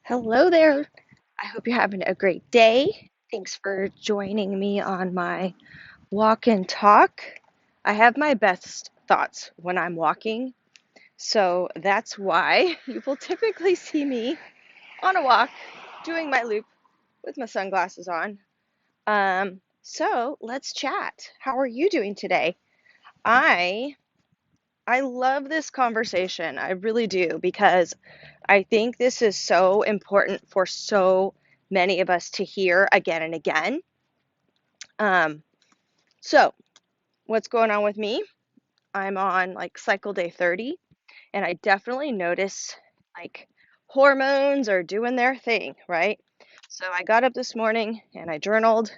Hello there. I hope you're having a great day. Thanks for joining me on my walk and talk. I have my best thoughts when I'm walking, so that's why you will typically see me on a walk doing my loop with my sunglasses on. So let's chat. How are you doing today? I I love this conversation. I really do because I think this is so important for so many of us to hear again and again. Um, so, what's going on with me? I'm on like cycle day 30, and I definitely notice like hormones are doing their thing, right? So, I got up this morning and I journaled,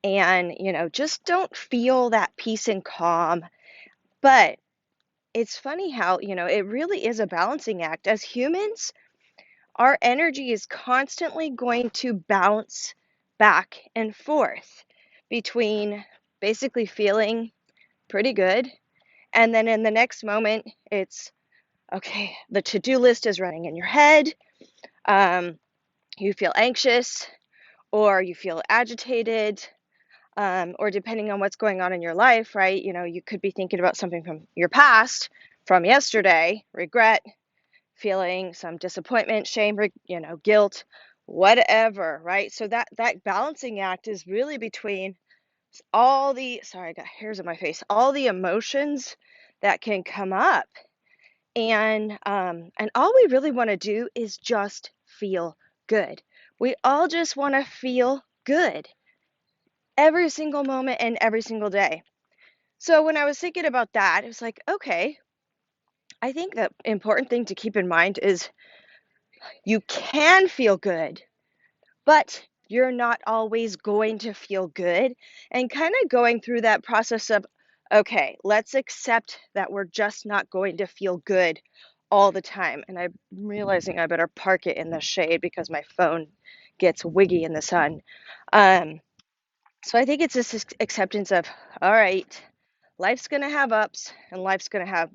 and just don't feel that peace and calm. But it's funny how, it really is a balancing act. As humans, our energy is constantly going to bounce back and forth between basically feeling pretty good and then in the next moment it's okay, the to-do list is running in your head. um, you feel anxious or you feel agitated, or depending on what's going on in your life, right? You could be thinking about something from your past, from yesterday, regret, feeling some disappointment, shame, guilt, whatever, right? So that balancing act is really between all the, sorry, I got hairs on my face, all the emotions that can come up. And all we really want to do is just feel good. We all just want to feel good every single moment and every single day. So when I was thinking about that, it was like, okay, I think the important thing to keep in mind is you can feel good, but you're not always going to feel good. And kind of going through that process of, okay, let's accept that we're just not going to feel good all the time. And I'm realizing I better park it in the shade because my phone gets wiggy in the sun. Um, so I think it's this acceptance of, all right, life's going to have ups and life's going to have,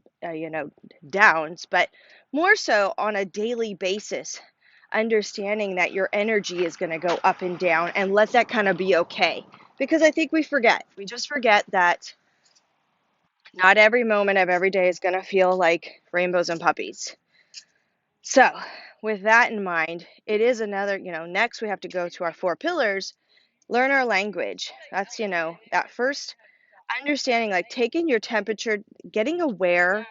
downs, but more so on a daily basis, understanding that your energy is going to go up and down and let that kind of be okay. Because I think we just forget that not every moment of every day is going to feel like rainbows and puppies. So, with that in mind, it is another, next we have to go to our four pillars, learn our language. That's, that first understanding, like taking your temperature, getting aware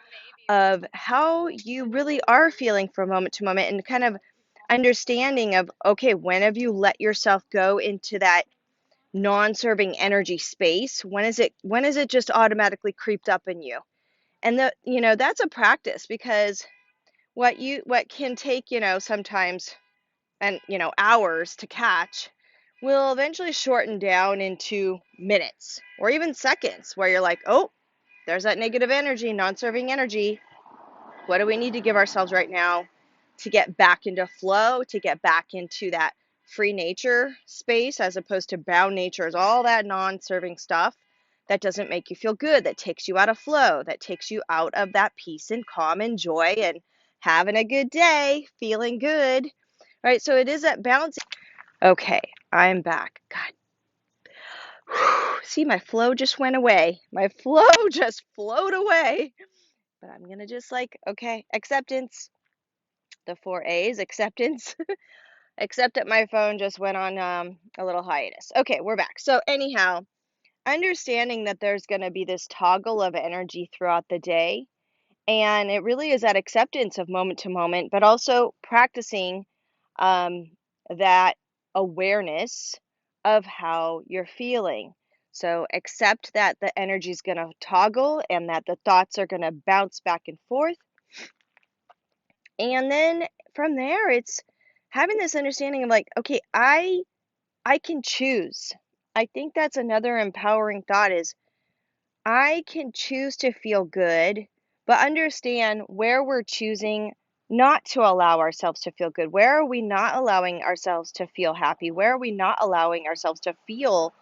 of how you really are feeling from moment to moment, and kind of understanding of, okay, when have you let yourself go into that non-serving energy space? When is it just automatically creeped up in you? And that's a practice, because what can take, sometimes, and hours to catch, will eventually shorten down into minutes or even seconds, where you're like, oh, there's that negative energy, non-serving energy. What do we need to give ourselves right now to get back into flow, to get back into that free nature space, as opposed to bound nature, is all that non-serving stuff that doesn't make you feel good, that takes you out of flow, that takes you out of that peace and calm and joy and having a good day, feeling good, right? So it is that balance. Okay, I'm back. God, see, my flow just went away. My flow just flowed away. But I'm gonna just like, okay, acceptance. The four A's, acceptance. Except that my phone just went on a little hiatus. Okay, we're back. So anyhow, understanding that there's gonna be this toggle of energy throughout the day, and it really is that acceptance of moment to moment, but also practicing um, that awareness of how you're feeling. So accept that the energy is going to toggle and that the thoughts are going to bounce back and forth. And then from there, it's having this understanding of like, okay, I can choose. I think that's another empowering thought, is I can choose to feel good, but understand where we're choosing not to allow ourselves to feel good. Where are we not allowing ourselves to feel happy? Where are we not allowing ourselves to feel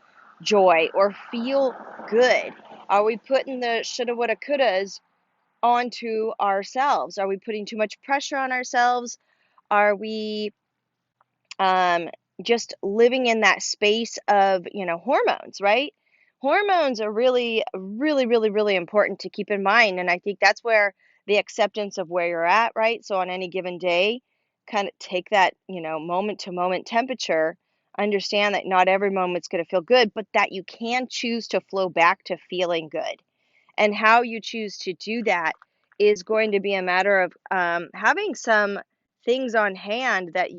joy or feel good? Are we putting the shoulda, woulda, couldas onto ourselves? Are we putting too much pressure on ourselves? Are we um, just living in that space of, hormones, right? Hormones are really, really, really, really important to keep in mind. And I think that's where the acceptance of where you're at, right? So on any given day, kind of take that, moment to moment temperature, understand that not every moment's going to feel good, but that you can choose to flow back to feeling good. And how you choose to do that is going to be a matter of having some things on hand that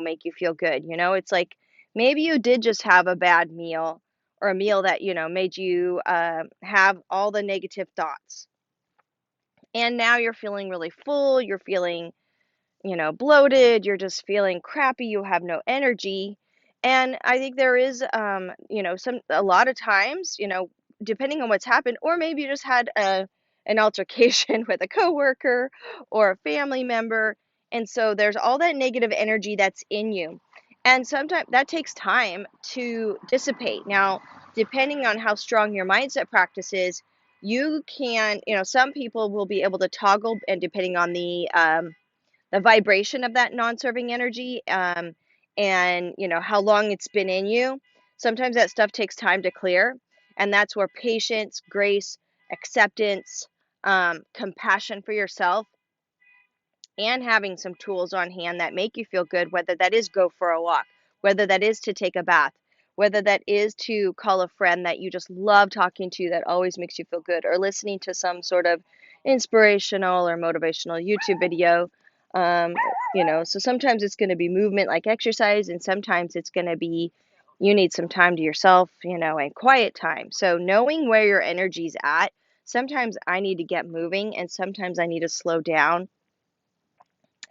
make you feel good. It's like maybe you did just have a bad meal or a meal that, made you have all the negative thoughts. And now you're feeling really full, you're feeling bloated, you're just feeling crappy, you have no energy. And I think there is, a lot of times, depending on what's happened, or maybe you just had an altercation with a coworker or a family member. And so there's all that negative energy that's in you. And sometimes that takes time to dissipate. Now, depending on how strong your mindset practice is, you can, some people will be able to toggle, and depending on the vibration of that non-serving energy, and how long it's been in you, sometimes that stuff takes time to clear. And that's where patience, grace, acceptance, compassion for yourself, and having some tools on hand that make you feel good, whether that is go for a walk, whether that is to take a bath, whether that is to call a friend that you just love talking to that always makes you feel good, or listening to some sort of inspirational or motivational YouTube video. Um, so sometimes it's going to be movement like exercise, and sometimes it's going to be you need some time to yourself, and quiet time. So knowing where your energy's at, sometimes I need to get moving, and sometimes I need to slow down.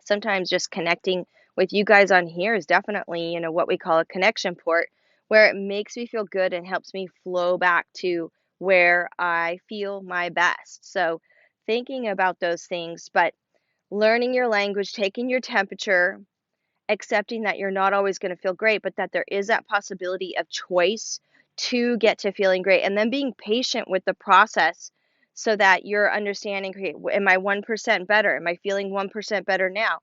Sometimes just connecting with you guys on here is definitely, what we call a connection port, where it makes me feel good and helps me flow back to where I feel my best. So thinking about those things, but learning your language, taking your temperature, accepting that you're not always going to feel great, but that there is that possibility of choice to get to feeling great, and then being patient with the process so that you're understanding, okay, am I 1% better? Am I feeling 1% better now?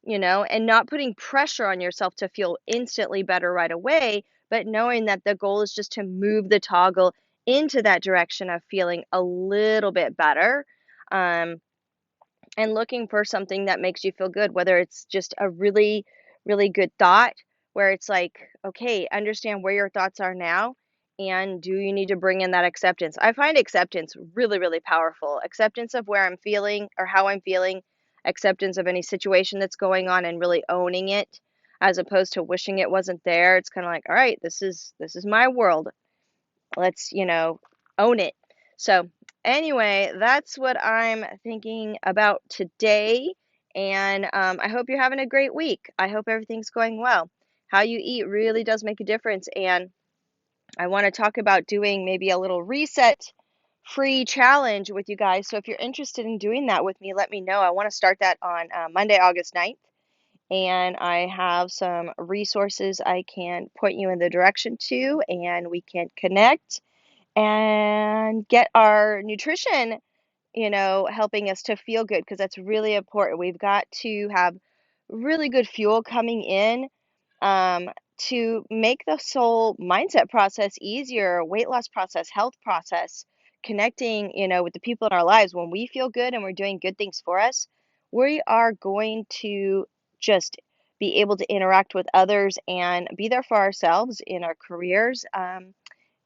And not putting pressure on yourself to feel instantly better right away, but knowing that the goal is just to move the toggle into that direction of feeling a little bit better. Um, and looking for something that makes you feel good, whether it's just a really, really good thought where it's like, okay, understand where your thoughts are now. And do you need to bring in that acceptance? I find acceptance really, really powerful. Acceptance of where I'm feeling or how I'm feeling, acceptance of any situation that's going on, and really owning it as opposed to wishing it wasn't there. It's kind of like, all right, this is my world. Let's, own it. So, anyway, that's what I'm thinking about today. And I hope you're having a great week. I hope everything's going well. How you eat really does make a difference. And I want to talk about doing maybe a little reset free challenge with you guys. So, if you're interested in doing that with me, let me know. I want to start that on Monday, August 9th. And I have some resources I can point you in the direction to, and we can connect and get our nutrition, helping us to feel good, because that's really important. We've got to have really good fuel coming in, um, to make the soul mindset process easier, weight loss process, health process, connecting, with the people in our lives. When we feel good and we're doing good things for us, we are going to just be able to interact with others and be there for ourselves in our careers.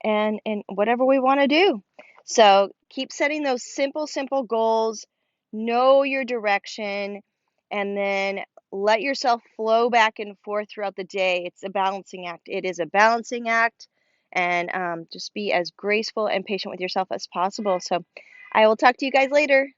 And whatever we want to do. So keep setting those simple goals, know your direction, and then let yourself flow back and forth throughout the day. It's a balancing act. It is a balancing act. And just be as graceful and patient with yourself as possible. So I will talk to you guys later.